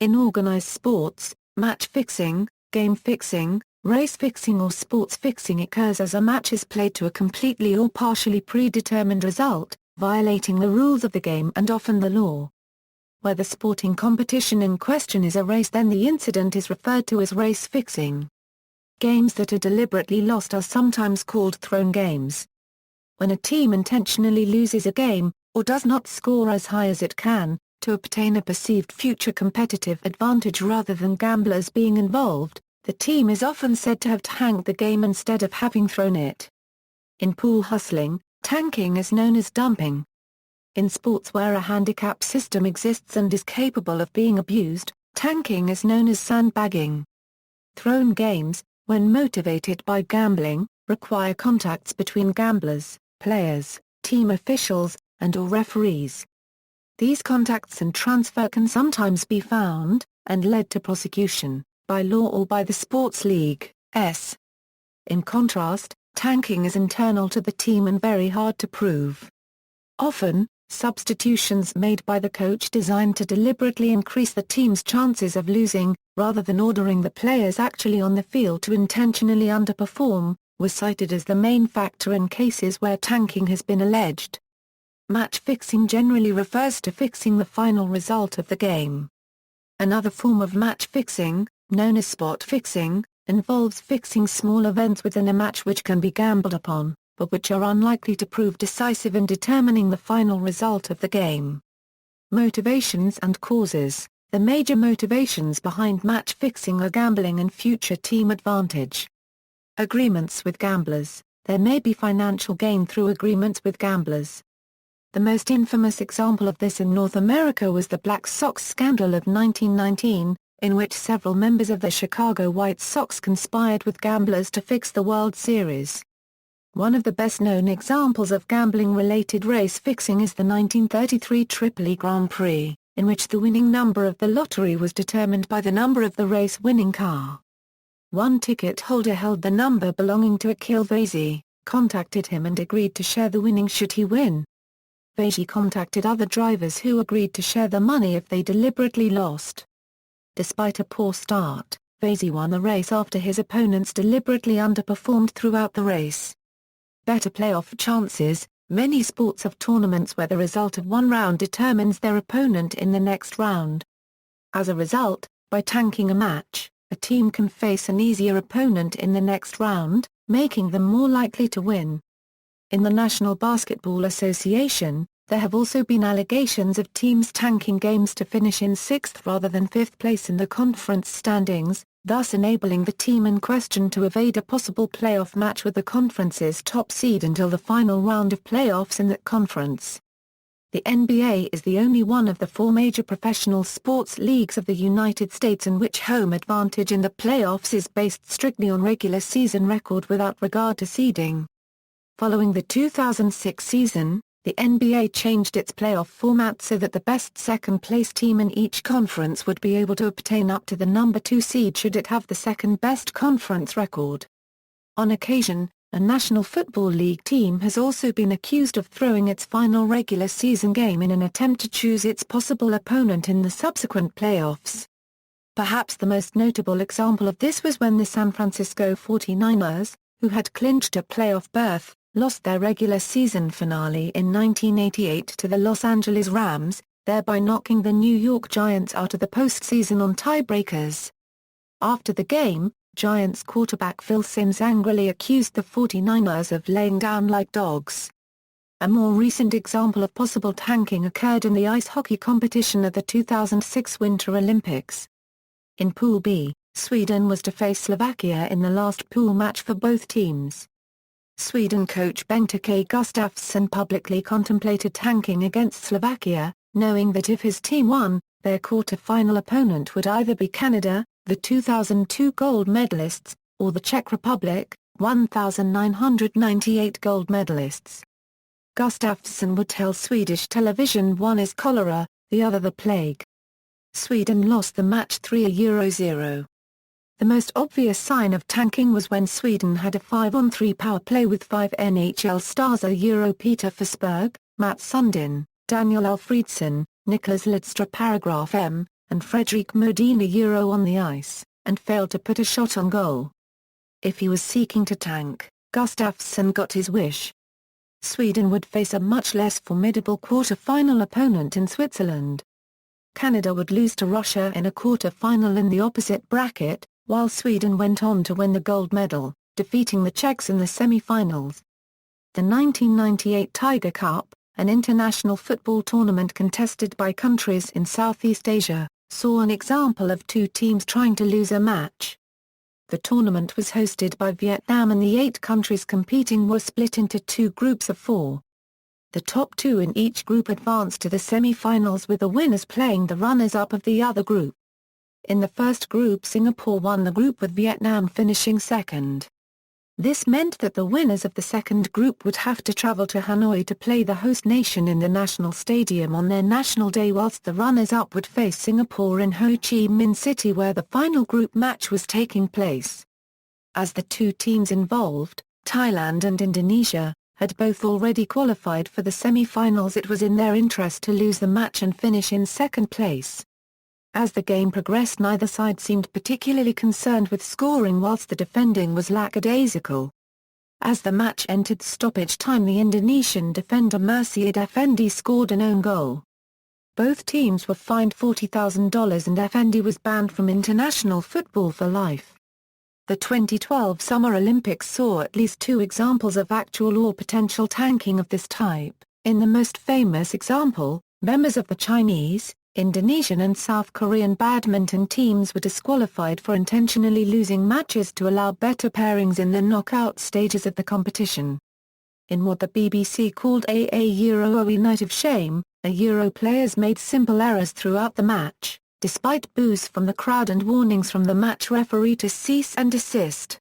In organized sports, match fixing, game fixing, race fixing or sports fixing occurs as a match is played to a completely or partially predetermined result, violating the rules of the game and often the law. Where the sporting competition in question is a race, then the incident is referred to as race fixing. Games that are deliberately lost are sometimes called thrown games. When a team intentionally loses a game, or does not score as high as it can, to obtain a perceived future competitive advantage rather than gamblers being involved, the team is often said to have tanked the game instead of having thrown it. In pool hustling, tanking is known as dumping. In sports where a handicap system exists and is capable of being abused, tanking is known as sandbagging. Thrown games, when motivated by gambling, require contacts between gamblers, players, team officials, and/or referees. These contacts and transfer can sometimes be found, and led to prosecution, by law or by the sports league. In contrast, tanking is internal to the team and very hard to prove. Often, substitutions made by the coach designed to deliberately increase the team's chances of losing, rather than ordering the players actually on the field to intentionally underperform, were cited as the main factor in cases where tanking has been alleged. Match fixing generally refers to fixing the final result of the game. Another form of match fixing, known as spot fixing, involves fixing small events within a match which can be gambled upon, but which are unlikely to prove decisive in determining the final result of the game. Motivations and causes. The major motivations behind match fixing are gambling and future team advantage. Agreements with gamblers. There may be financial gain through agreements with gamblers. The most infamous example of this in North America was the Black Sox scandal of 1919, in which several members of the Chicago White Sox conspired with gamblers to fix the World Series. One of the best-known examples of gambling-related race fixing is the 1933 Tripoli Grand Prix, in which the winning number of the lottery was determined by the number of the race-winning car. One ticket holder held the number belonging to Akil Vazee, contacted him and agreed to share the winnings should he win. Vazee contacted other drivers who agreed to share the money if they deliberately lost. Despite a poor start, Vazee won the race after his opponents deliberately underperformed throughout the race. Better playoff chances. Many sports have tournaments where the result of one round determines their opponent in the next round. As a result, by tanking a match, a team can face an easier opponent in the next round, making them more likely to win. In the National Basketball Association, there have also been allegations of teams tanking games to finish in 6th rather than 5th place in the conference standings, thus enabling the team in question to evade a possible playoff match with the conference's top seed until the final round of playoffs in that conference. The NBA is the only one of the 4 major professional sports leagues of the United States in which home advantage in the playoffs is based strictly on regular season record without regard to seeding. Following the 2006 season, the NBA changed its playoff format so that the best second-place team in each conference would be able to obtain up to the number 2 seed should it have the second-best conference record. On occasion, a National Football League team has also been accused of throwing its final regular season game in an attempt to choose its possible opponent in the subsequent playoffs. Perhaps the most notable example of this was when the San Francisco 49ers, who had clinched a playoff berth, lost their regular season finale in 1988 to the Los Angeles Rams, thereby knocking the New York Giants out of the postseason on tiebreakers. After the game, Giants quarterback Phil Simms angrily accused the 49ers of laying down like dogs. A more recent example of possible tanking occurred in the ice hockey competition at the 2006 Winter Olympics. In Pool B, Sweden was to face Slovakia in the last pool match for both teams. Sweden coach Bengt K. Gustafsson publicly contemplated tanking against Slovakia, knowing that if his team won, their quarter-final opponent would either be Canada, the 2002 gold medalists, or the Czech Republic, 1998 gold medalists. Gustafsson would tell Swedish television one is cholera, the other the plague. Sweden lost the match 3-0. The most obvious sign of tanking was when Sweden had a 5-on-3 power play with 5 NHL stars Peter Forsberg, Mats Sundin, Daniel Alfredsson, Niklas Lidström. Paragraph M. and Frederic Modena on the ice, and failed to put a shot on goal. If he was seeking to tank, Gustafsson got his wish. Sweden would face a much less formidable quarter-final opponent in Switzerland. Canada would lose to Russia in a quarter-final in the opposite bracket, while Sweden went on to win the gold medal, defeating the Czechs in the semi-finals. The 1998 Tiger Cup, an international football tournament contested by countries in Southeast Asia, saw an example of two teams trying to lose a match. The tournament was hosted by Vietnam and the 8 countries competing were split into 2 groups of 4. The top 2 in each group advanced to the semi-finals with the winners playing the runners-up of the other group. In the first group Singapore won the group with Vietnam finishing second. This meant that the winners of the second group would have to travel to Hanoi to play the host nation in the national stadium on their national day, whilst the runners-up would face Singapore in Ho Chi Minh City where the final group match was taking place. As the 2 teams involved, Thailand and Indonesia, had both already qualified for the semi-finals, it was in their interest to lose the match and finish in second place. As the game progressed, neither side seemed particularly concerned with scoring, whilst the defending was lackadaisical. As the match entered stoppage time, the Indonesian defender Mursyid Effendi scored an own goal. Both teams were fined $40,000 and Effendi was banned from international football for life. The 2012 Summer Olympics saw at least 2 examples of actual or potential tanking of this type. In the most famous example, members of the Chinese, Indonesian and South Korean badminton teams were disqualified for intentionally losing matches to allow better pairings in the knockout stages of the competition. In what the BBC called a Euro night of shame, Euro players made simple errors throughout the match, despite boos from the crowd and warnings from the match referee to cease and desist.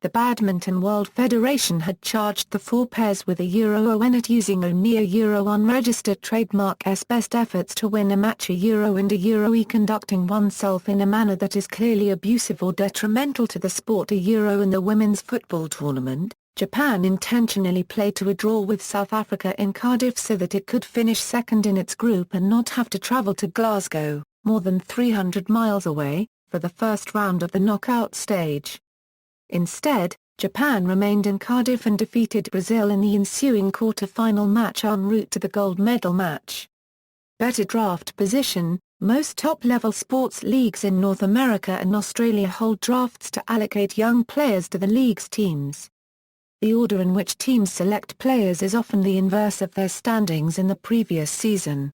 The Badminton World Federation had charged the 4 pairs with a Euro at using only a Euro unregistered trademark as best efforts to win a match, a Euro and a Euro conducting oneself in a manner that is clearly abusive or detrimental to the sport. A Euro in the women's football tournament, Japan intentionally played to a draw with South Africa in Cardiff so that it could finish second in its group and not have to travel to Glasgow, more than 300 miles away, for the first round of the knockout stage. Instead, Japan remained in Cardiff and defeated Brazil in the ensuing quarter-final match en route to the gold medal match. Better draft position. Most top-level sports leagues in North America and Australia hold drafts to allocate young players to the league's teams. The order in which teams select players is often the inverse of their standings in the previous season.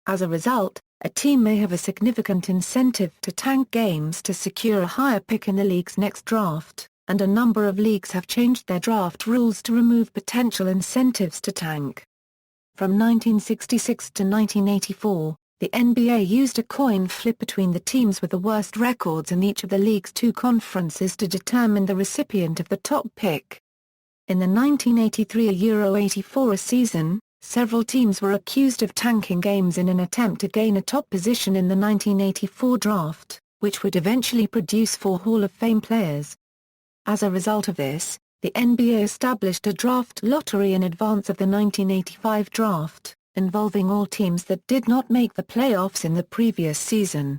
As a result, a team may have a significant incentive to tank games to secure a higher pick in the league's next draft, and a number of leagues have changed their draft rules to remove potential incentives to tank. From 1966 to 1984, the NBA used a coin flip between the teams with the worst records in each of the league's 2 conferences to determine the recipient of the top pick. In the 1983 Euro 84 season, several teams were accused of tanking games in an attempt to gain a top position in the 1984 draft, which would eventually produce 4 Hall of Fame players. As a result of this, the NBA established a draft lottery in advance of the 1985 draft, involving all teams that did not make the playoffs in the previous season.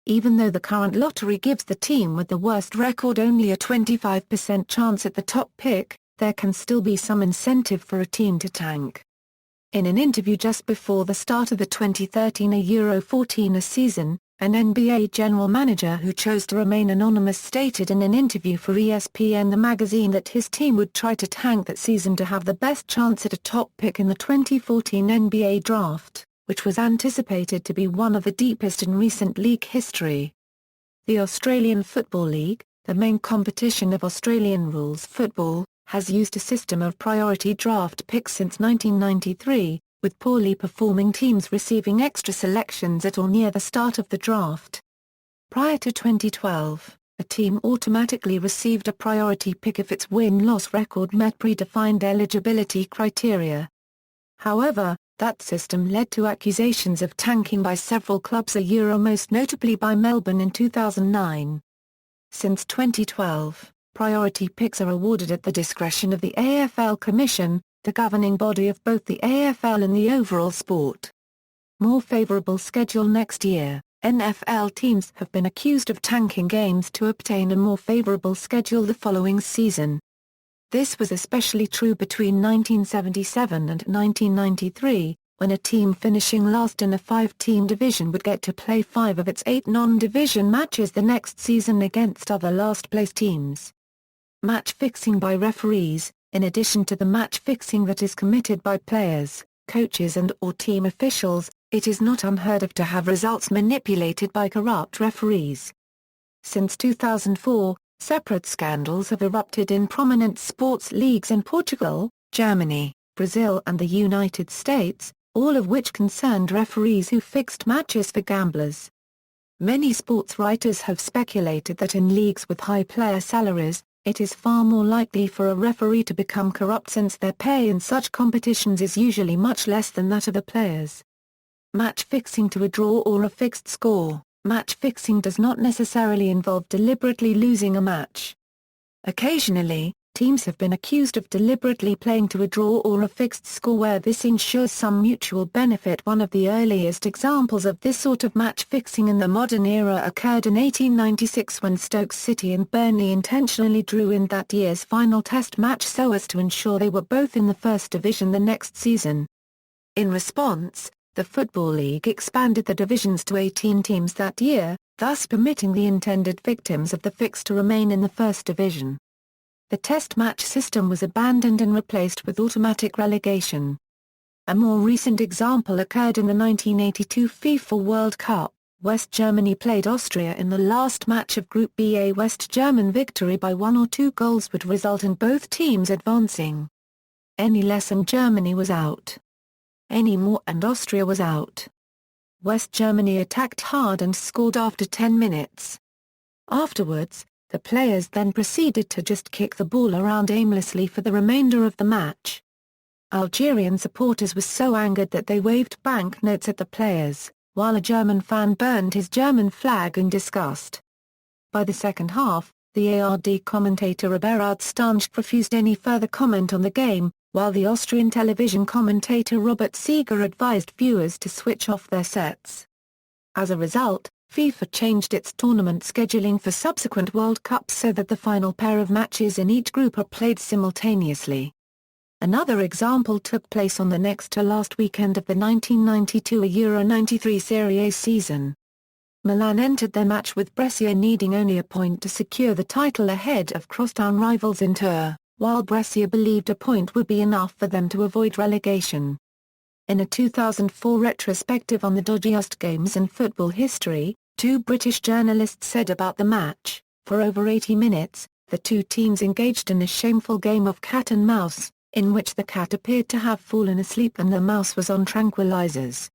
Even though the current lottery gives the team with the worst record only a 25% chance at the top pick, there can still be some incentive for a team to tank. In an interview just before the start of the 2013 Euro 14 season, an NBA general manager who chose to remain anonymous stated in an interview for ESPN the magazine that his team would try to tank that season to have the best chance at a top pick in the 2014 NBA draft, which was anticipated to be one of the deepest in recent league history. The Australian Football League, the main competition of Australian rules football, has used a system of priority draft picks since 1993, with poorly performing teams receiving extra selections at or near the start of the draft. Prior to 2012, a team automatically received a priority pick if its win-loss record met predefined eligibility criteria. However, that system led to accusations of tanking by several clubs, most notably by Melbourne in 2009. Since 2012, priority picks are awarded at the discretion of the AFL Commission, the governing body of both the AFL and the overall sport. More favourable schedule next year. NFL teams have been accused of tanking games to obtain a more favorable schedule the following season. This was especially true between 1977 and 1993, when a team finishing last in a 5-team division would get to play 5 of its 8 non-division matches the next season against other last-place teams. Match fixing by referees. In addition to the match fixing that is committed by players, coaches and/or team officials, it is not unheard of to have results manipulated by corrupt referees. Since 2004, separate scandals have erupted in prominent sports leagues in Portugal, Germany, Brazil and the United States, all of which concerned referees who fixed matches for gamblers. Many sports writers have speculated that in leagues with high player salaries, it is far more likely for a referee to become corrupt since their pay in such competitions is usually much less than that of the players. Match fixing to a draw or a fixed score. Match fixing does not necessarily involve deliberately losing a match. Occasionally, teams have been accused of deliberately playing to a draw or a fixed score where this ensures some mutual benefit. One of the earliest examples of this sort of match fixing in the modern era occurred in 1896 when Stoke City and Burnley intentionally drew in that year's final test match so as to ensure they were both in the first division the next season. In response, the Football League expanded the divisions to 18 teams that year, thus permitting the intended victims of the fix to remain in the first division. The test match system was abandoned and replaced with automatic relegation. A more recent example occurred in the 1982 FIFA World Cup. West Germany played Austria in the last match of Group B. A West German victory by 1 or 2 goals would result in both teams advancing. Any less and Germany was out. Any more and Austria was out. West Germany attacked hard and scored after 10 minutes. Afterwards, the players then proceeded to just kick the ball around aimlessly for the remainder of the match. Algerian supporters were so angered that they waved banknotes at the players, while a German fan burned his German flag in disgust. By the second half, the ARD commentator Eberhard Stancht refused any further comment on the game, while the Austrian television commentator Robert Seeger advised viewers to switch off their sets. As a result, FIFA changed its tournament scheduling for subsequent World Cups so that the final pair of matches in each group are played simultaneously. Another example took place on the next to last weekend of the 1992 Euro 93 Serie A season. Milan entered their match with Brescia needing only a point to secure the title ahead of crosstown rivals Inter, while Brescia believed a point would be enough for them to avoid relegation. In a 2004 retrospective on the dodgiest games in football history, 2 British journalists said about the match, for over 80 minutes, the two teams engaged in a shameful game of cat and mouse, in which the cat appeared to have fallen asleep and the mouse was on tranquilizers.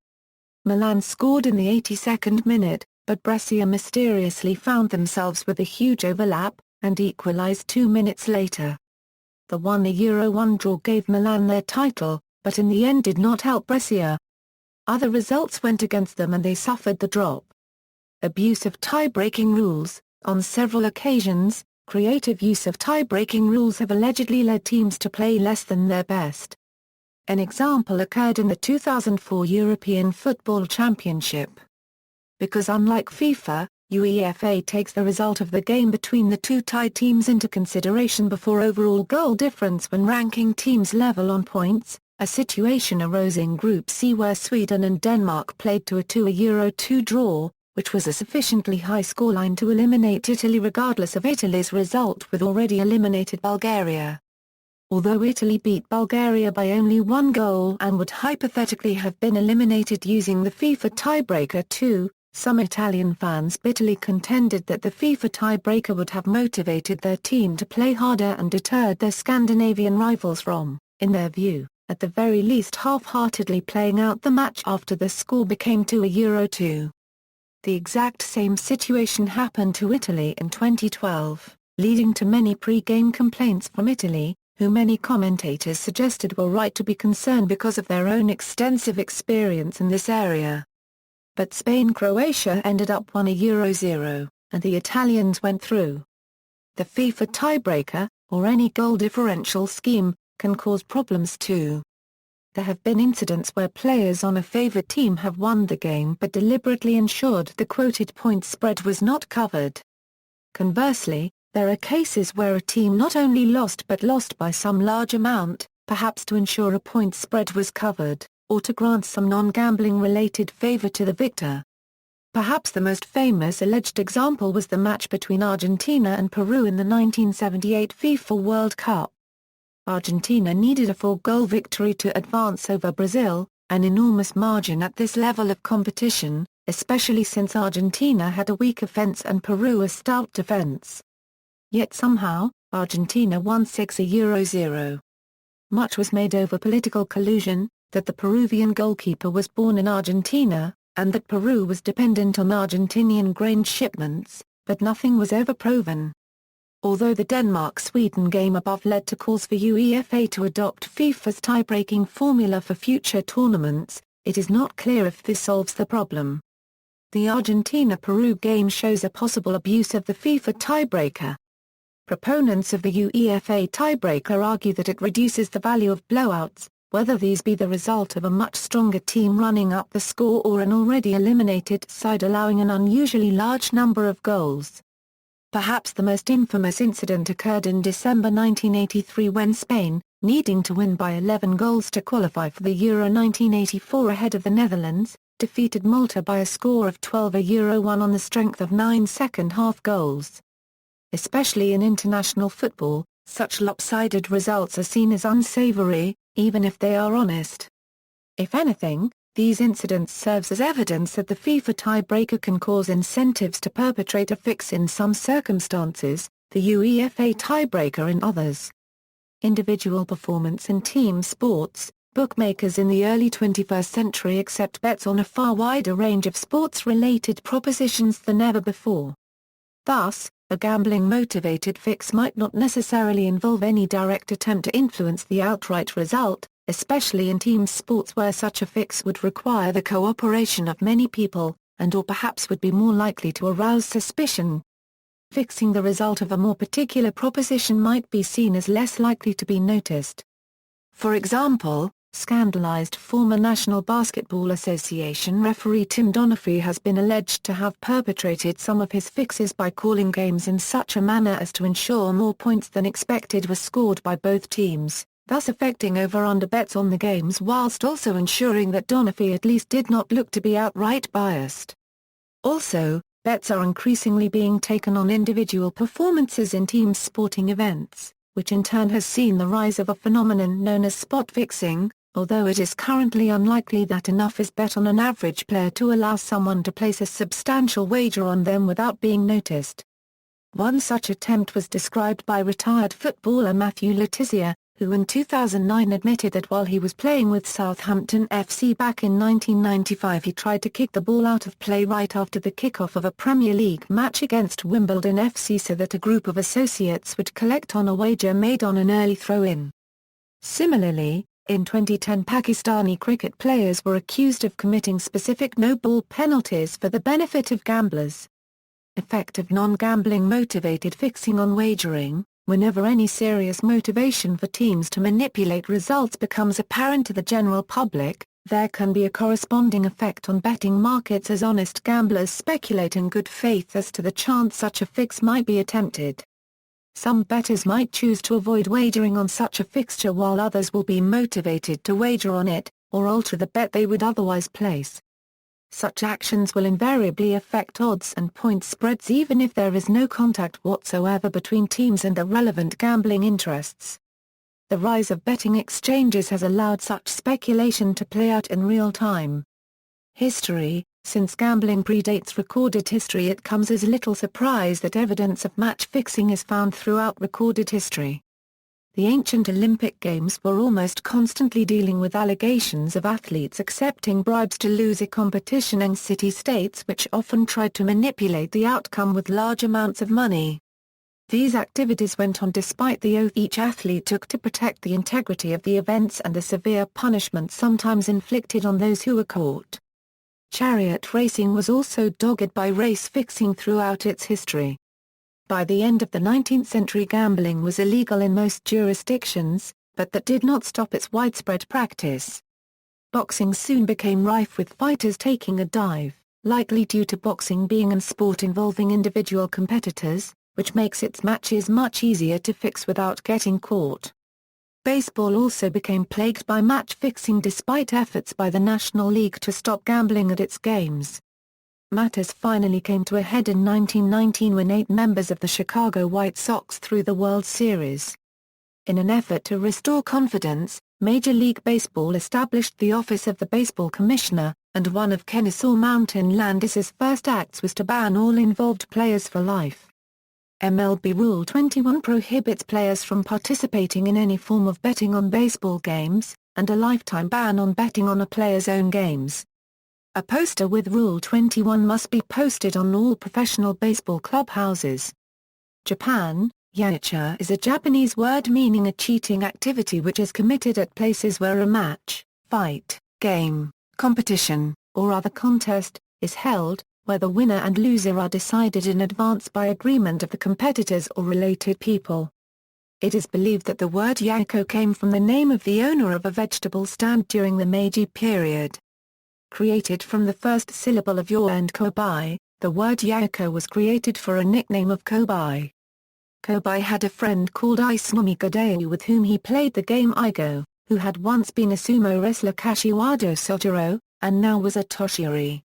Milan scored in the 82nd minute, but Brescia mysteriously found themselves with a huge overlap, and equalized 2 minutes later. The 1-1 draw gave Milan their title, but in the end did not help Brescia. Other results went against them and they suffered the drop. Abuse of tie-breaking rules. On several occasions, creative use of tie-breaking rules have allegedly led teams to play less than their best. An example occurred in the 2004 European Football Championship. Because unlike FIFA, UEFA takes the result of the game between the two tied teams into consideration before overall goal difference when ranking teams level on points, a situation arose in Group C where Sweden and Denmark played to a 2-2 draw, which was a sufficiently high scoreline to eliminate Italy regardless of Italy's result with already eliminated Bulgaria. Although Italy beat Bulgaria by only 1 goal and would hypothetically have been eliminated using the FIFA tiebreaker too, some Italian fans bitterly contended that the FIFA tiebreaker would have motivated their team to play harder and deterred their Scandinavian rivals from, in their view, at the very least half-heartedly playing out the match after the score became 2-2. The exact same situation happened to Italy in 2012, leading to many pre-game complaints from Italy, who many commentators suggested were right to be concerned because of their own extensive experience in this area. But Spain-Croatia ended up 1-0, and the Italians went through. The FIFA tiebreaker, or any goal differential scheme, can cause problems too. there have been incidents where players on a favored team have won the game but deliberately ensured the quoted point spread was not covered. Conversely, there are cases where a team not only lost but lost by some large amount, perhaps to ensure a point spread was covered, or to grant some non-gambling related favor to the victor. Perhaps the most famous alleged example was the match between Argentina and Peru in the 1978 FIFA World Cup. Argentina needed a 4-goal victory to advance over Brazil, an enormous margin at this level of competition, especially since Argentina had a weak offense and Peru a stout defense. Yet somehow, Argentina won 6-0. Much was made over political collusion, that the Peruvian goalkeeper was born in Argentina, and that Peru was dependent on Argentinian grain shipments, but nothing was ever proven. Although the Denmark-Sweden game above led to calls for UEFA to adopt FIFA's tie-breaking formula for future tournaments, it is not clear if this solves the problem. The Argentina-Peru game shows a possible abuse of the FIFA tiebreaker. Proponents of the UEFA tiebreaker argue that it reduces the value of blowouts, whether these be the result of a much stronger team running up the score or an already eliminated side allowing an unusually large number of goals. Perhaps the most infamous incident occurred in December 1983 when Spain, needing to win by 11 goals to qualify for the Euro 1984 ahead of the Netherlands, defeated Malta by a score of 12-1 on the strength of 9 second-half goals. Especially in international football, such lopsided results are seen as unsavory, even if they are honest. If anything, these incidents serves as evidence that the FIFA tiebreaker can cause incentives to perpetrate a fix in some circumstances, the UEFA tiebreaker in others. Individual performance in team sports. Bookmakers in the early 21st century accept bets on a far wider range of sports-related propositions than ever before. Thus, a gambling-motivated fix might not necessarily involve any direct attempt to influence the outright result, especially in team sports where such a fix would require the cooperation of many people, and/or perhaps would be more likely to arouse suspicion. Fixing the result of a more particular proposition might be seen as less likely to be noticed. For example, scandalized former National Basketball Association referee Tim Donaghy has been alleged to have perpetrated some of his fixes by calling games in such a manner as to ensure more points than expected were scored by both teams, thus affecting over-under bets on the games whilst also ensuring that Donaghy at least did not look to be outright biased. Also, bets are increasingly being taken on individual performances in team sporting events, which in turn has seen the rise of a phenomenon known as spot fixing, although it is currently unlikely that enough is bet on an average player to allow someone to place a substantial wager on them without being noticed. One such attempt was described by retired footballer Matthew Letizia, who in 2009 admitted that while he was playing with Southampton FC back in 1995 he tried to kick the ball out of play right after the kickoff of a Premier League match against Wimbledon FC so that a group of associates would collect on a wager made on an early throw-in. Similarly, in 2010 Pakistani cricket players were accused of committing specific no-ball penalties for the benefit of gamblers. Effective non-gambling motivated fixing on wagering. Whenever any serious motivation for teams to manipulate results becomes apparent to the general public, there can be a corresponding effect on betting markets as honest gamblers speculate in good faith as to the chance such a fix might be attempted. Some bettors might choose to avoid wagering on such a fixture while others will be motivated to wager on it, or alter the bet they would otherwise place. Such actions will invariably affect odds and point spreads even if there is no contact whatsoever between teams and the relevant gambling interests. The rise of betting exchanges has allowed such speculation to play out in real time. History. Since gambling predates recorded history, it comes as little surprise that evidence of match fixing is found throughout recorded history. The ancient Olympic Games were almost constantly dealing with allegations of athletes accepting bribes to lose a competition in city-states which often tried to manipulate the outcome with large amounts of money. These activities went on despite the oath each athlete took to protect the integrity of the events and the severe punishment sometimes inflicted on those who were caught. Chariot racing was also dogged by race fixing throughout its history. By the end of the 19th century gambling was illegal in most jurisdictions, but that did not stop its widespread practice. Boxing soon became rife with fighters taking a dive, likely due to boxing being a sport involving individual competitors, which makes its matches much easier to fix without getting caught. Baseball also became plagued by match fixing despite efforts by the National League to stop gambling at its games. Matters finally came to a head in 1919 when 8 members of the Chicago White Sox threw the World Series. In an effort to restore confidence, Major League Baseball established the Office of the Baseball Commissioner, and one of Kennesaw Mountain Landis's first acts was to ban all involved players for life. MLB Rule 21 prohibits players from participating in any form of betting on baseball games, and a lifetime ban on betting on a player's own games. A poster with Rule 21 must be posted on all professional baseball clubhouses. Japan, yacha is a Japanese word meaning a cheating activity which is committed at places where a match, fight, game, competition, or other contest, is held, where the winner and loser are decided in advance by agreement of the competitors or related people. It is believed that the word yakko came from the name of the owner of a vegetable stand during the Meiji period. Created from the first syllable of yo and kobai, the word yakko was created for a nickname of Kobai. Kobai had a friend called Isunami Gadeu with whom he played the game Igo, who had once been a sumo wrestler Kashiwado Sojiro, and now was a Toshiri.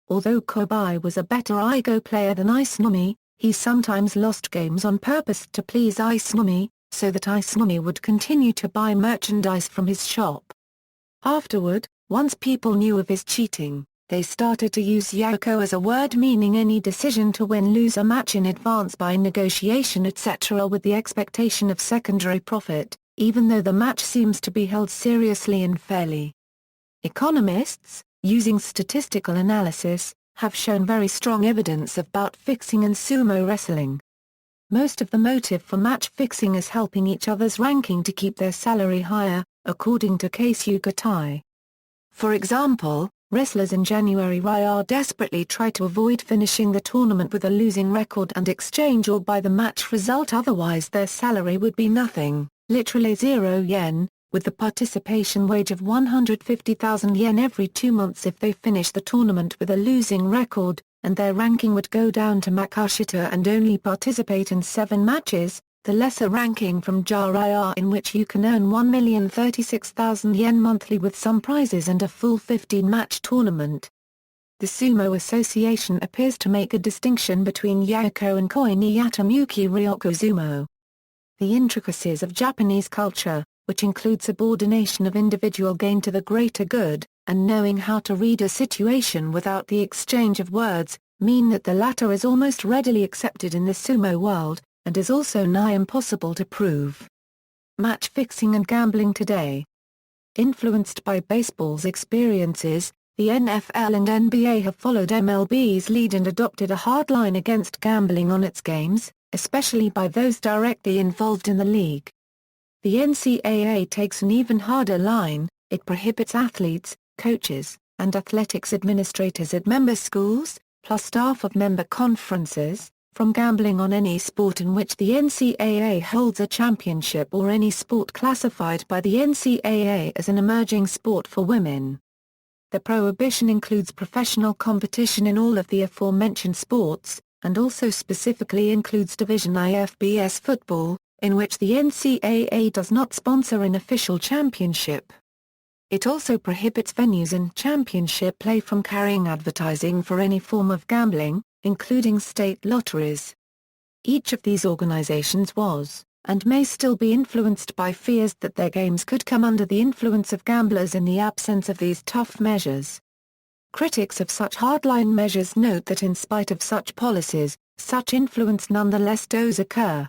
Although Kobai was a better Igo player than Isunami, he sometimes lost games on purpose to please Isunami, so that Isunami would continue to buy merchandise from his shop. Afterward, once people knew of his cheating, they started to use yakko as a word meaning any decision to win-lose a match in advance by negotiation etc. with the expectation of secondary profit, even though the match seems to be held seriously and fairly. Economists, using statistical analysis, have shown very strong evidence of bout fixing in sumo wrestling. Most of the motive for match fixing is helping each other's ranking to keep their salary higher, according to Keisuke Gatai. For example, wrestlers in January Raya desperately try to avoid finishing the tournament with a losing record and exchange or by the match result, otherwise their salary would be nothing, literally 0 yen, with the participation wage of 150,000 yen every 2 months if they finish the tournament with a losing record, and their ranking would go down to Makashita and only participate in 7 matches, the lesser ranking from Jiraiya in which you can earn 1,036,000 yen monthly with some prizes and a full 15-match tournament. The Sumo Association appears to make a distinction between Yakko and Koi ni Yatamuki Ryokuzumo. The intricacies of Japanese culture, which include subordination of individual gain to the greater good, and knowing how to read a situation without the exchange of words, mean that the latter is almost readily accepted in the sumo world, and is also nigh impossible to prove. Match fixing and gambling today. Influenced by baseball's experiences, the NFL and NBA have followed MLB's lead and adopted a hard line against gambling on its games, especially by those directly involved in the league. The NCAA takes an even harder line. It prohibits athletes, coaches, and athletics administrators at member schools, plus staff of member conferences, from gambling on any sport in which the NCAA holds a championship or any sport classified by the NCAA as an emerging sport for women. The prohibition includes professional competition in all of the aforementioned sports, and also specifically includes Division I FBS football, in which the NCAA does not sponsor an official championship. It also prohibits venues in championship play from carrying advertising for any form of gambling, including state lotteries. Each of these organizations was, and may still be influenced by fears that their games could come under the influence of gamblers in the absence of these tough measures. Critics of such hardline measures note that in spite of such policies, such influence nonetheless does occur.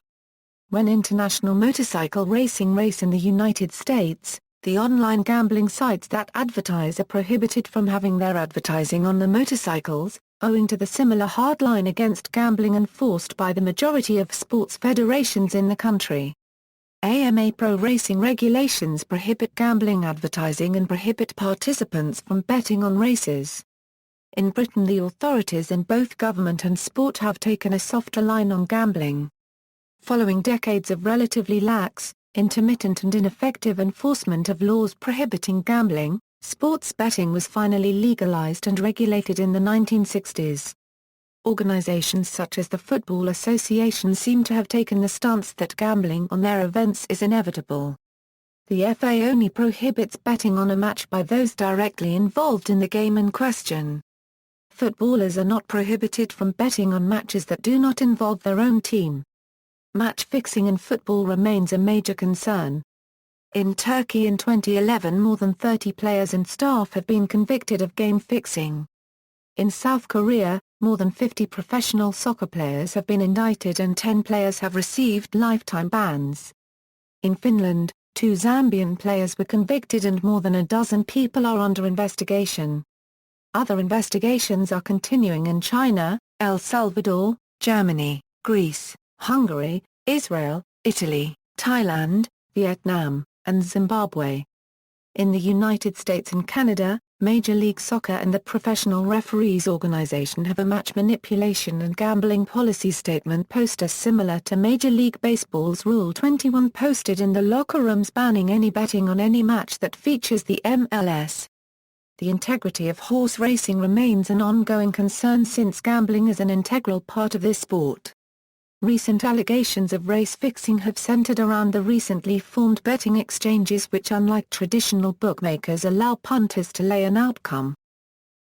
When international motorcycle racing race in the United States, the online gambling sites that advertise are prohibited from having their advertising on the motorcycles, owing to the similar hardline against gambling enforced by the majority of sports federations in the country. AMA Pro Racing regulations prohibit gambling advertising and prohibit participants from betting on races. In Britain, the authorities in both government and sport have taken a softer line on gambling. Following decades of relatively lax, intermittent and ineffective enforcement of laws prohibiting gambling, Sports betting was finally legalized and regulated in the 1960s. Organizations such as the Football Association seem to have taken the stance that gambling on their events is inevitable. The FA only prohibits betting on a match by those directly involved in the game in question. Footballers are not prohibited from betting on matches that do not involve their own team. Match fixing in football remains a major concern. In Turkey in 2011 more than 30 players and staff have been convicted of game fixing. In South Korea, more than 50 professional soccer players have been indicted and 10 players have received lifetime bans. In Finland, 2 Zambian players were convicted and more than a dozen people are under investigation. Other investigations are continuing in China, El Salvador, Germany, Greece, Hungary, Israel, Italy, Thailand, Vietnam, and Zimbabwe. In the United States and Canada, Major League Soccer and the Professional Referees Organization have a match manipulation and gambling policy statement poster similar to Major League Baseball's Rule 21 posted in the locker rooms banning any betting on any match that features the MLS. The integrity of horse racing remains an ongoing concern since gambling is an integral part of this sport. Recent allegations of race fixing have centered around the recently formed betting exchanges which unlike traditional bookmakers allow punters to lay an outcome.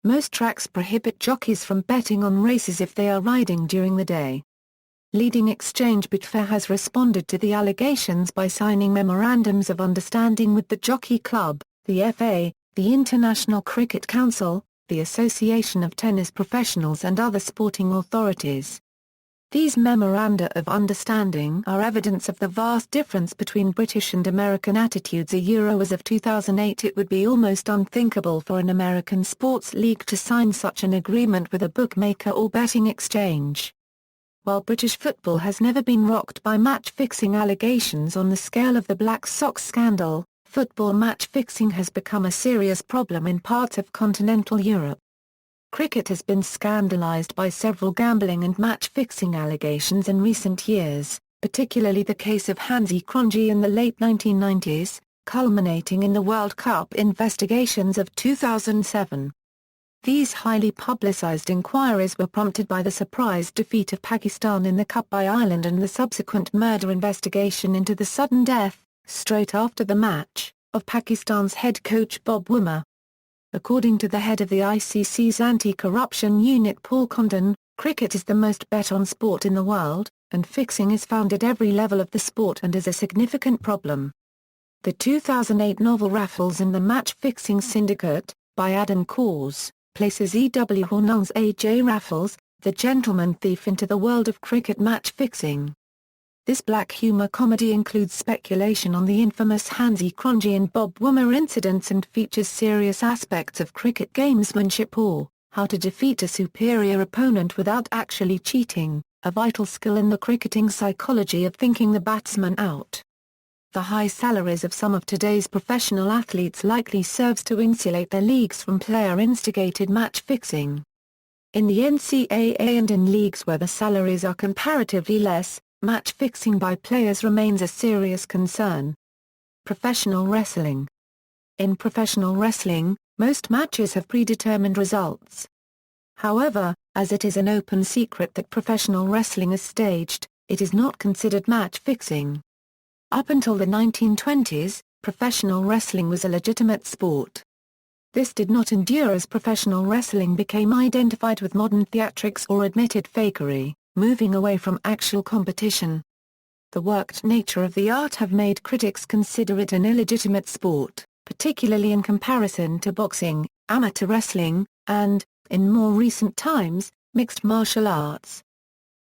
Most tracks prohibit jockeys from betting on races if they are riding during the day. Leading exchange Betfair has responded to the allegations by signing memorandums of understanding with the Jockey Club, the FA, the International Cricket Council, the Association of Tennis Professionals and other sporting authorities. These memoranda of understanding are evidence of the vast difference between British and American attitudes. As of 2008 it would be almost unthinkable for an American sports league to sign such an agreement with a bookmaker or betting exchange. While British football has never been rocked by match-fixing allegations on the scale of the Black Sox scandal, football match-fixing has become a serious problem in parts of continental Europe. Cricket has been scandalized by several gambling and match-fixing allegations in recent years, particularly the case of Hansi Cronje in the late 1990s, culminating in the World Cup investigations of 2007. These highly publicized inquiries were prompted by the surprise defeat of Pakistan in the Cup by Ireland and the subsequent murder investigation into the sudden death, straight after the match, of Pakistan's head coach Bob Woomera. According to the head of the ICC's anti-corruption unit Paul Condon, cricket is the most bet-on sport in the world, and fixing is found at every level of the sport and is a significant problem. The 2008 novel Raffles and the Match-Fixing Syndicate, by Adam Kors, places E.W. Hornung's A.J. Raffles, the gentleman thief into the world of cricket match-fixing. This black humor comedy includes speculation on the infamous Hansi Cronje and Bob Woomera incidents and features serious aspects of cricket gamesmanship or how to defeat a superior opponent without actually cheating, a vital skill in the cricketing psychology of thinking the batsman out. The high salaries of some of today's professional athletes likely serves to insulate their leagues from player-instigated match-fixing. In the NCAA and in leagues where the salaries are comparatively less, match-fixing by players remains a serious concern. Professional wrestling. In professional wrestling, most matches have predetermined results. However, as it is an open secret that professional wrestling is staged, it is not considered match-fixing. Up until the 1920s, professional wrestling was a legitimate sport. This did not endure as professional wrestling became identified with modern theatrics or admitted fakery, moving away from actual competition. The worked nature of the art have made critics consider it an illegitimate sport, particularly in comparison to boxing, amateur wrestling, and, in more recent times, mixed martial arts.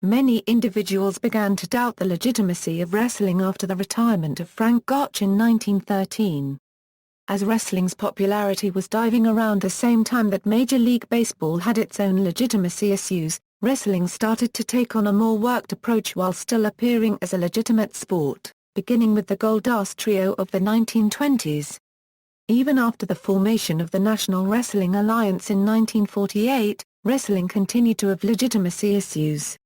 Many individuals began to doubt the legitimacy of wrestling after the retirement of Frank Gotch in 1913. As wrestling's popularity was diving around the same time that Major League Baseball had its own legitimacy issues, wrestling started to take on a more worked approach while still appearing as a legitimate sport, beginning with the Goldust Trio of the 1920s. Even after the formation of the National Wrestling Alliance in 1948, wrestling continued to have legitimacy issues.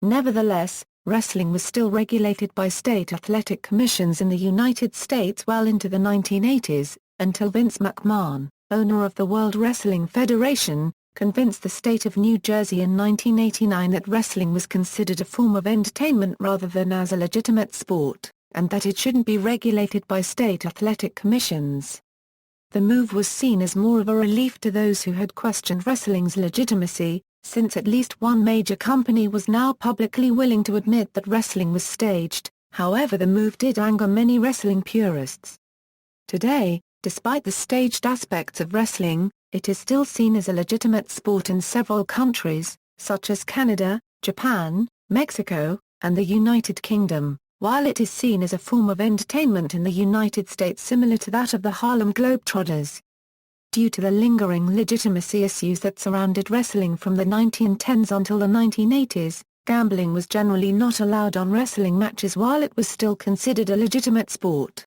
Nevertheless, wrestling was still regulated by state athletic commissions in the United States well into the 1980s, until Vince McMahon, owner of the World Wrestling Federation, convinced the state of New Jersey in 1989 that wrestling was considered a form of entertainment rather than as a legitimate sport, and that it shouldn't be regulated by state athletic commissions. The move was seen as more of a relief to those who had questioned wrestling's legitimacy, since at least one major company was now publicly willing to admit that wrestling was staged. However, the move did anger many wrestling purists. Today, despite the staged aspects of wrestling, it is still seen as a legitimate sport in several countries, such as Canada, Japan, Mexico, and the United Kingdom, while it is seen as a form of entertainment in the United States similar to that of the Harlem Globetrotters. Due to the lingering legitimacy issues that surrounded wrestling from the 1910s until the 1980s, gambling was generally not allowed on wrestling matches while it was still considered a legitimate sport.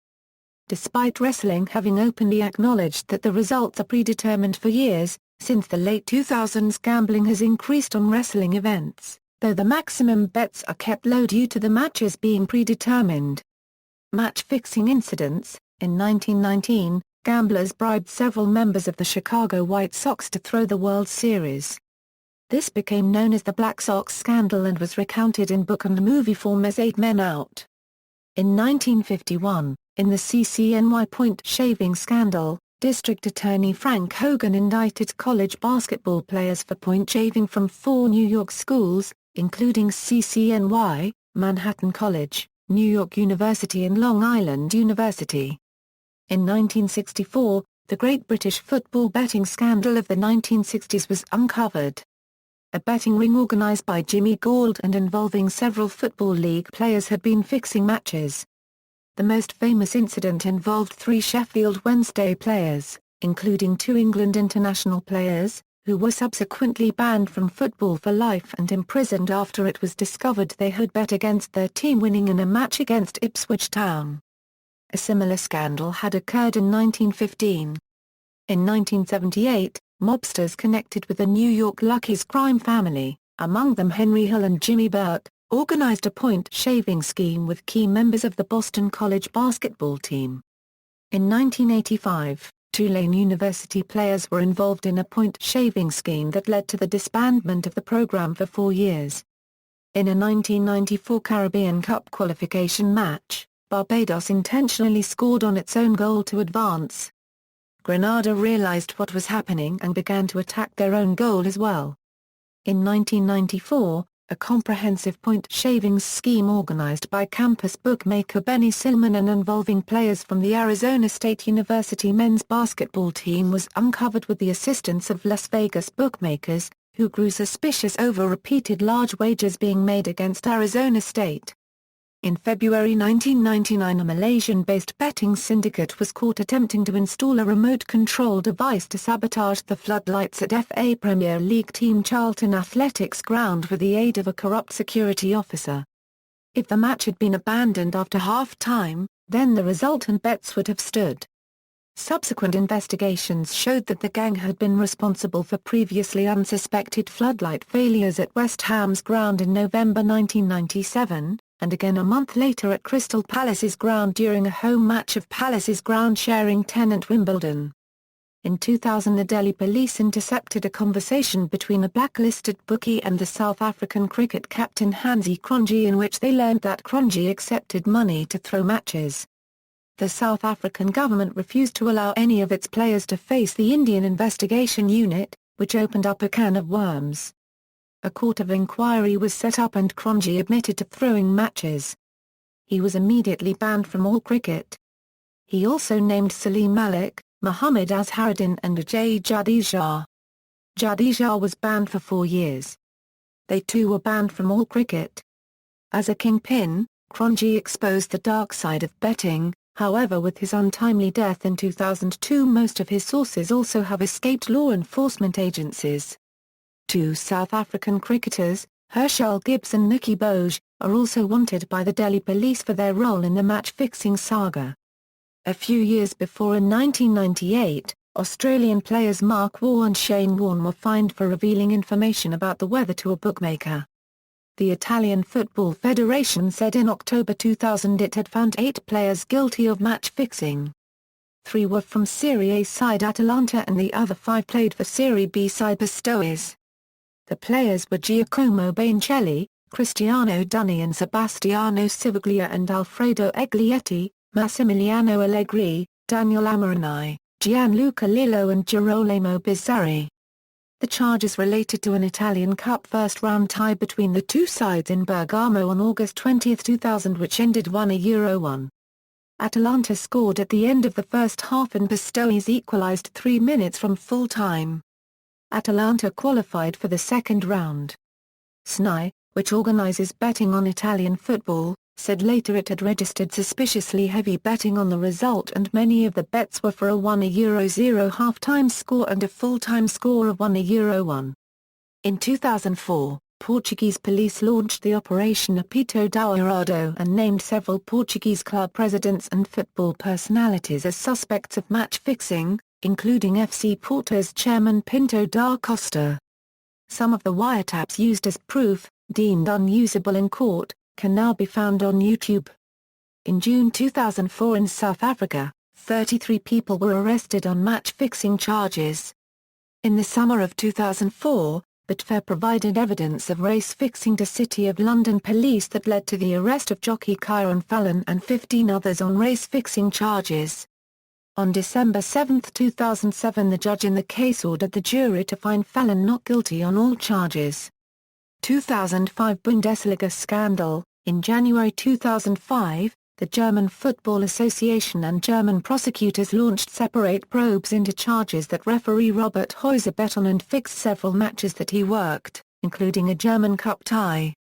Despite wrestling having openly acknowledged that the results are predetermined for years, since the late 2000s gambling has increased on wrestling events, though the maximum bets are kept low due to the matches being predetermined. Match-fixing incidents: in 1919, gamblers bribed several members of the Chicago White Sox to throw the World Series. This became known as the Black Sox scandal and was recounted in book and movie form as 8 Men Out. In 1951, in the CCNY point shaving scandal, District Attorney Frank Hogan indicted college basketball players for point shaving from 4 New York schools, including CCNY, Manhattan College, New York University and Long Island University. In 1964, the Great British Football Betting Scandal of the 1960s was uncovered. A betting ring organized by Jimmy Gould and involving several Football League players had been fixing matches. The most famous incident involved 3 Sheffield Wednesday players, including 2 England international players, who were subsequently banned from football for life and imprisoned after it was discovered they had bet against their team winning in a match against Ipswich Town. A similar scandal had occurred in 1915. In 1978, mobsters connected with the New York Lucky's crime family, among them Henry Hill and Jimmy Burke, organized a point-shaving scheme with key members of the Boston College basketball team. In 1985, Tulane University players were involved in a point-shaving scheme that led to the disbandment of the program for 4 years. In a 1994 Caribbean Cup qualification match, Barbados intentionally scored on its own goal to advance. Grenada realized what was happening and began to attack their own goal as well. In 1994, a comprehensive point-shaving scheme organized by campus bookmaker Benny Silman and involving players from the Arizona State University men's basketball team was uncovered with the assistance of Las Vegas bookmakers, who grew suspicious over repeated large wagers being made against Arizona State. In February 1999, a Malaysian-based betting syndicate was caught attempting to install a remote control device to sabotage the floodlights at FA Premier League team Charlton Athletics ground with the aid of a corrupt security officer. If the match had been abandoned after half-time, then the resultant bets would have stood. Subsequent investigations showed that the gang had been responsible for previously unsuspected floodlight failures at West Ham's ground in November 1997, and again a month later at Crystal Palace's ground during a home match of Palace's ground-sharing tenant Wimbledon. In 2000, the Delhi police intercepted a conversation between a blacklisted bookie and the South African cricket captain Hansie Cronje in which they learned that Cronje accepted money to throw matches. The South African government refused to allow any of its players to face the Indian Investigation Unit, which opened up a can of worms. A court of inquiry was set up and Cronje admitted to throwing matches. He was immediately banned from all cricket. He also named Salim Malik, Muhammad Azharuddin and Ajay Jadeja. Jadeja was banned for 4 years. They too were banned from all cricket. As a kingpin, Cronje exposed the dark side of betting. However, with his untimely death in 2002, most of his sources also have escaped law enforcement agencies. 2 South African cricketers, Herschel Gibbs and Nicky Boje, are also wanted by the Delhi police for their role in the match-fixing saga. A few years before, in 1998, Australian players Mark Waugh and Shane Warne were fined for revealing information about the weather to a bookmaker. The Italian Football Federation said in October 2000 it had found 8 players guilty of match-fixing. 3 were from Serie A side Atalanta and the other 5 played for Serie B side Pistoiese. The players were Giacomo Baincelli, Cristiano Dunni and Sebastiano Civiglia and Alfredo Eglietti, Massimiliano Allegri, Daniel Amarini, Gianluca Lillo and Girolamo Bizzarri. The charges related to an Italian Cup first-round tie between the two sides in Bergamo on August 20, 2000 which ended 1-1. Atalanta scored at the end of the first half and Pistoiese equalized 3 minutes from full time. Atalanta qualified for the second round. SNAI, which organizes betting on Italian football, said later it had registered suspiciously heavy betting on the result and many of the bets were for a 1-0 half-time score and a full-time score of 1-1. In 2004, Portuguese police launched the Operation Apito Dourado and named several Portuguese club presidents and football personalities as suspects of match fixing, including FC Porto's chairman Pinto da Costa. Some of the wiretaps used as proof, deemed unusable in court, can now be found on YouTube. In June 2004 in South Africa, 33 people were arrested on match-fixing charges. In the summer of 2004, Betfair provided evidence of race-fixing to City of London police that led to the arrest of jockey Kyron Fallon and 15 others on race-fixing charges. On December 7, 2007 the judge in the case ordered the jury to find Fallon not guilty on all charges. 2005 Bundesliga scandal. In January 2005, the German Football Association and German prosecutors launched separate probes into charges that referee Robert Heuser bet on and fixed several matches that he worked, including a German Cup tie.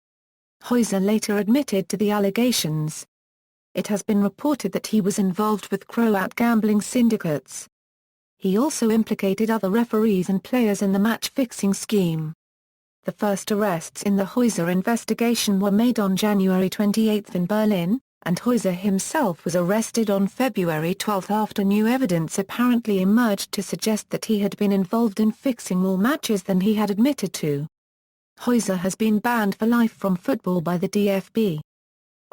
Heuser later admitted to the allegations. It has been reported that he was involved with Croat gambling syndicates. He also implicated other referees and players in the match-fixing scheme. The first arrests in the Heuser investigation were made on January 28 in Berlin, and Heuser himself was arrested on February 12 after new evidence apparently emerged to suggest that he had been involved in fixing more matches than he had admitted to. Heuser has been banned for life from football by the DFB.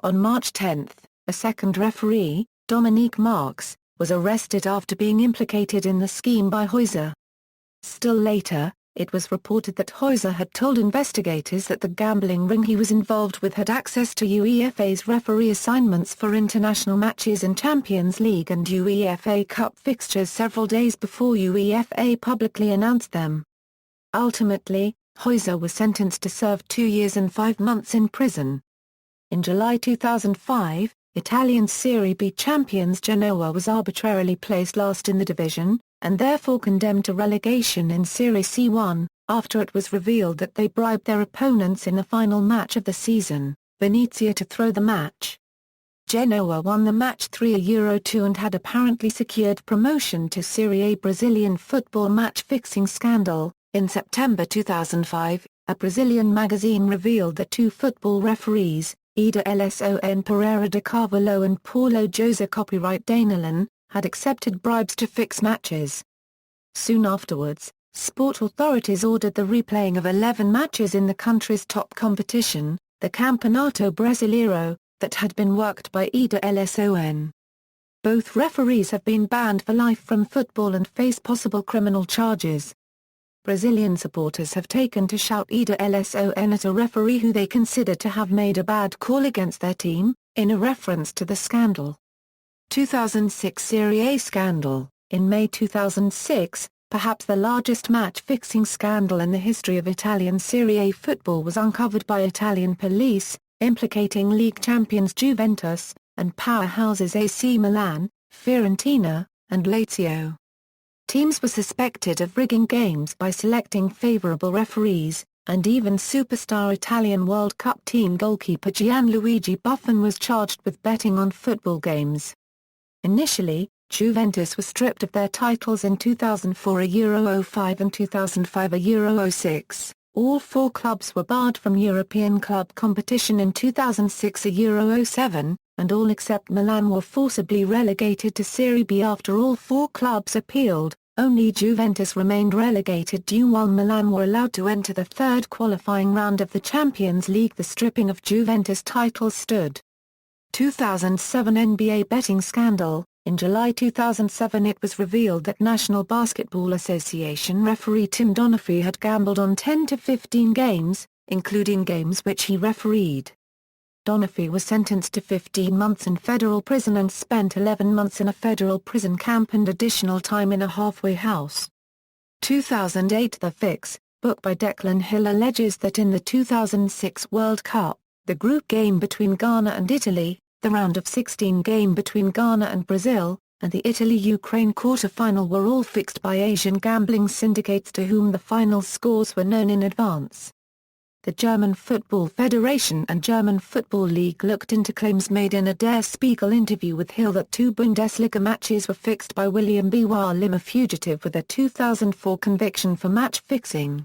On March 10, a second referee, Dominique Marx, was arrested after being implicated in the scheme by Heuser. Still later, it was reported that Heuser had told investigators that the gambling ring he was involved with had access to UEFA's referee assignments for international matches in Champions League and UEFA Cup fixtures several days before UEFA publicly announced them. Ultimately, Heuser was sentenced to serve 2 years and 5 months in prison. In July 2005, Italian Serie B champions Genoa was arbitrarily placed last in the division, and therefore condemned to relegation in Serie C1, after it was revealed that they bribed their opponents in the final match of the season, Venezia to throw the match. Genoa won the match 3-2 and had apparently secured promotion to Serie A. Brazilian football match-fixing scandal. In September 2005, a Brazilian magazine revealed that 2 football referees, Ida Lson Pereira de Carvalho and Paulo José Copyright Danelan, had accepted bribes to fix matches. Soon afterwards, sport authorities ordered the replaying of 11 matches in the country's top competition, the Campeonato Brasileiro, that had been worked by Ida Lson. Both referees have been banned for life from football and face possible criminal charges. Brazilian supporters have taken to shout Ida Lson at a referee who they consider to have made a bad call against their team, in a reference to the scandal. 2006 Serie A scandal. In May 2006, perhaps the largest match-fixing scandal in the history of Italian Serie A football was uncovered by Italian police, implicating league champions Juventus, and powerhouses AC Milan, Fiorentina, and Lazio. Teams were suspected of rigging games by selecting favorable referees, and even superstar Italian World Cup team goalkeeper Gianluigi Buffon was charged with betting on football games. Initially, Juventus was stripped of their titles in 2004 a Euro 05 and 2005 a Euro 06. All 4 clubs were barred from European club competition in 2006 a Euro 07, and all except Milan were forcibly relegated to Serie B after all 4 clubs appealed. Only Juventus remained relegated while Milan were allowed to enter the third qualifying round of the Champions League. The stripping of Juventus titles stood. 2007 NBA betting scandal. In July 2007 it was revealed that National Basketball Association referee Tim Donaghy had gambled on 10 to 15 games, including games which he refereed. Donaghy was sentenced to 15 months in federal prison and spent 11 months in a federal prison camp and additional time in a halfway house. 2008 The Fix, book by Declan Hill, alleges that in the 2006 World Cup, the group game between Ghana and Italy, the round of 16 game between Ghana and Brazil, and the Italy-Ukraine quarter-final were all fixed by Asian gambling syndicates to whom the final scores were known in advance. The German Football Federation and German Football League looked into claims made in a Der Spiegel interview with Hill that 2 Bundesliga matches were fixed by William B. Lim, a fugitive with a 2004 conviction for match fixing.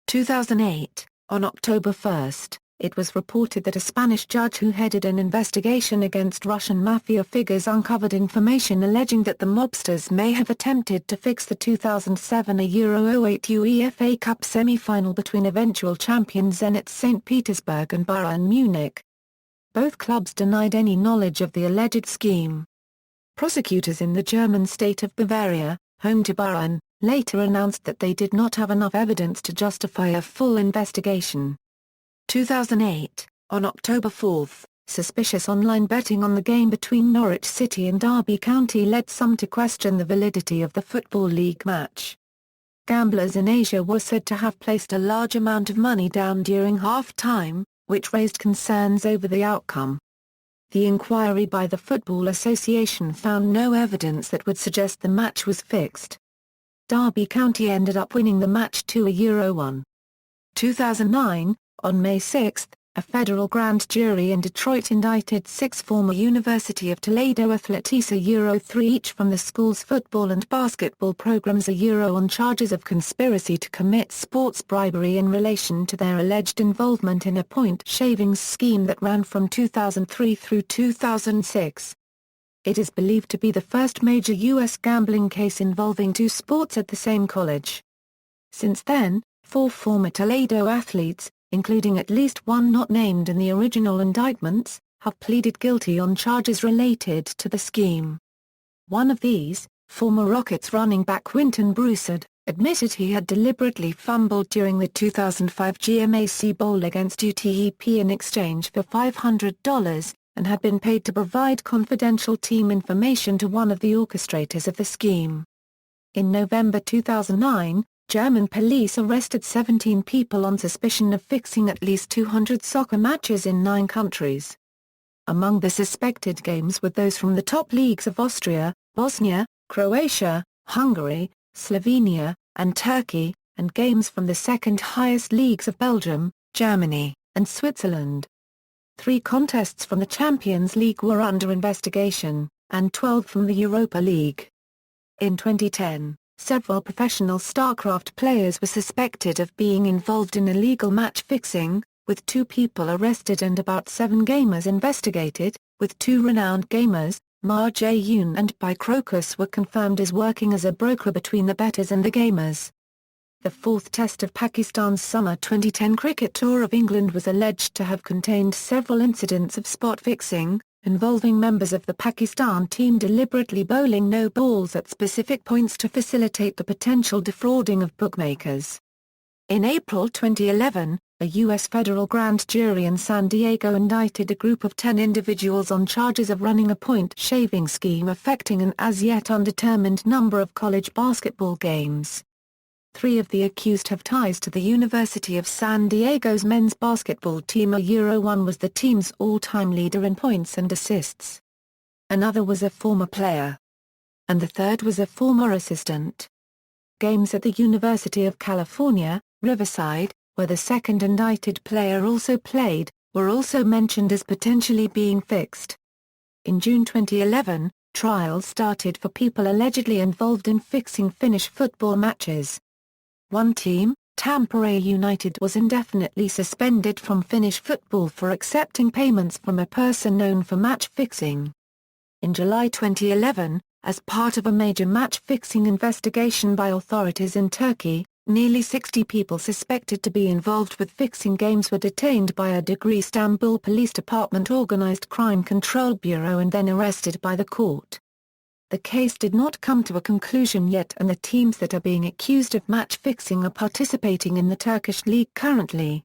2008, on October 1, it was reported that a Spanish judge who headed an investigation against Russian mafia figures uncovered information alleging that the mobsters may have attempted to fix the 2007 Euro 08 UEFA Cup semi-final between eventual champion Zenit St. Petersburg and Bayern Munich. Both clubs denied any knowledge of the alleged scheme. Prosecutors in the German state of Bavaria, home to Bayern, later announced that they did not have enough evidence to justify a full investigation. 2008, on October 4, suspicious online betting on the game between Norwich City and Derby County led some to question the validity of the Football League match. Gamblers in Asia were said to have placed a large amount of money down during half-time, which raised concerns over the outcome. The inquiry by the Football Association found no evidence that would suggest the match was fixed. Derby County ended up winning the match 2-1. 2009, on May 6, a federal grand jury in Detroit indicted 6 former University of Toledo athletes Euro 3 each from the school's football and basketball programs Euro on charges of conspiracy to commit sports bribery in relation to their alleged involvement in a point shavings scheme that ran from 2003 through 2006. It is believed to be the first major U.S. gambling case involving 2 sports at the same college. Since then, 4 former Toledo athletes, including at least one not named in the original indictments, have pleaded guilty on charges related to the scheme. One of these, former Rockets running back Quinton Broussard, admitted he had deliberately fumbled during the 2005 GMAC Bowl against UTEP in exchange for $500, and had been paid to provide confidential team information to one of the orchestrators of the scheme. In November 2009, German police arrested 17 people on suspicion of fixing at least 200 soccer matches in 9 countries. Among the suspected games were those from the top leagues of Austria, Bosnia, Croatia, Hungary, Slovenia, and Turkey, and games from the second highest leagues of Belgium, Germany, and Switzerland. 3 contests from the Champions League were under investigation, and 12 from the Europa League. In 2010, several professional StarCraft players were suspected of being involved in illegal match fixing, with 2 people arrested and about 7 gamers investigated, with 2 renowned gamers, Ma Jae-yoon and Bai Crocus, were confirmed as working as a broker between the bettors and the gamers. The 4th test of Pakistan's summer 2010 cricket tour of England was alleged to have contained several incidents of spot fixing, involving members of the Pakistan team deliberately bowling no balls at specific points to facilitate the potential defrauding of bookmakers. In April 2011, a U.S. federal grand jury in San Diego indicted a group of 10 individuals on charges of running a point shaving scheme affecting an as-yet undetermined number of college basketball games. 3 of the accused have ties to the University of San Diego's men's basketball team. Euro 1 was the team's all-time leader in points and assists. Another was a former player. And the third was a former assistant. Games at the University of California, Riverside, where the second indicted player also played, were also mentioned as potentially being fixed. In June 2011, trials started for people allegedly involved in fixing Finnish football matches. One team, Tampere United, was indefinitely suspended from Finnish football for accepting payments from a person known for match fixing. In July 2011, as part of a major match fixing investigation by authorities in Turkey, nearly 60 people suspected to be involved with fixing games were detained by a Degri Istanbul Police Department Organized Crime Control Bureau and then arrested by the court. The case did not come to a conclusion yet, and the teams that are being accused of match fixing are participating in the Turkish league currently.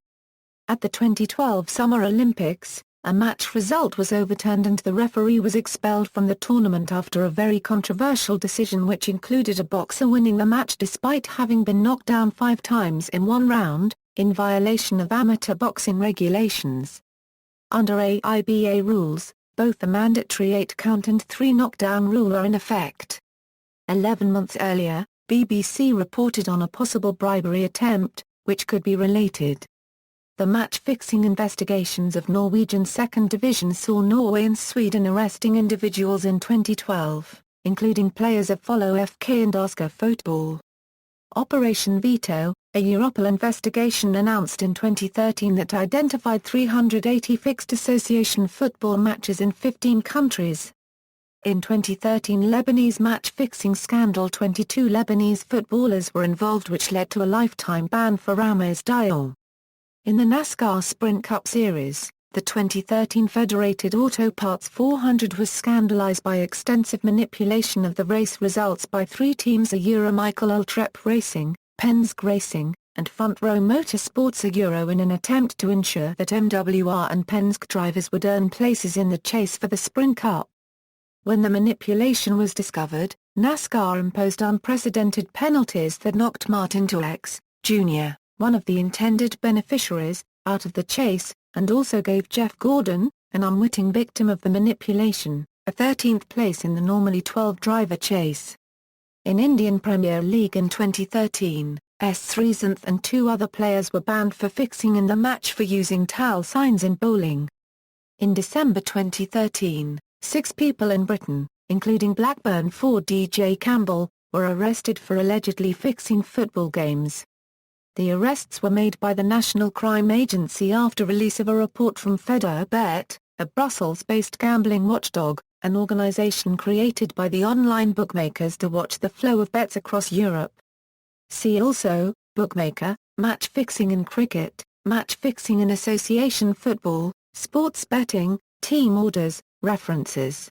At the 2012 Summer Olympics, a match result was overturned and the referee was expelled from the tournament after a very controversial decision which included a boxer winning the match despite having been knocked down 5 times in one round, in violation of amateur boxing regulations. Under AIBA rules, both the mandatory 8-count and 3 knockdown rule are in effect. 11 months earlier, BBC reported on a possible bribery attempt, which could be related. The match-fixing investigations of Norwegian Second Division saw Norway and Sweden arresting individuals in 2012, including players of Follo FK and Asker Fotball. Operation Veto, a Europol investigation announced in 2013 that identified 380 fixed association football matches in 15 countries. In 2013 Lebanese match-fixing scandal, 22 Lebanese footballers were involved, which led to a lifetime ban for Ramez Dior. In the NASCAR Sprint Cup Series, the 2013 Federated Auto Parts 400 was scandalized by extensive manipulation of the race results by 3 teams: Michael Ultrep Racing, Penske Racing, and Front Row Motorsports in an attempt to ensure that MWR and Penske drivers would earn places in the chase for the Sprint Cup. When the manipulation was discovered, NASCAR imposed unprecedented penalties that knocked Martin Truex, Jr., one of the intended beneficiaries, out of the chase, and also gave Jeff Gordon, an unwitting victim of the manipulation, a 13th place in the normally 12-driver chase. In Indian Premier League in 2013, S. Sreesanth and 2 other players were banned for fixing in the match for using towel signs in bowling. In December 2013, 6 people in Britain, including Blackburn forward DJ Campbell, were arrested for allegedly fixing football games. The arrests were made by the National Crime Agency after release of a report from FedaBet, a Brussels-based gambling watchdog, an organization created by the online bookmakers to watch the flow of bets across Europe. See also, bookmaker, match fixing in cricket, match fixing in association football, sports betting, team orders, references.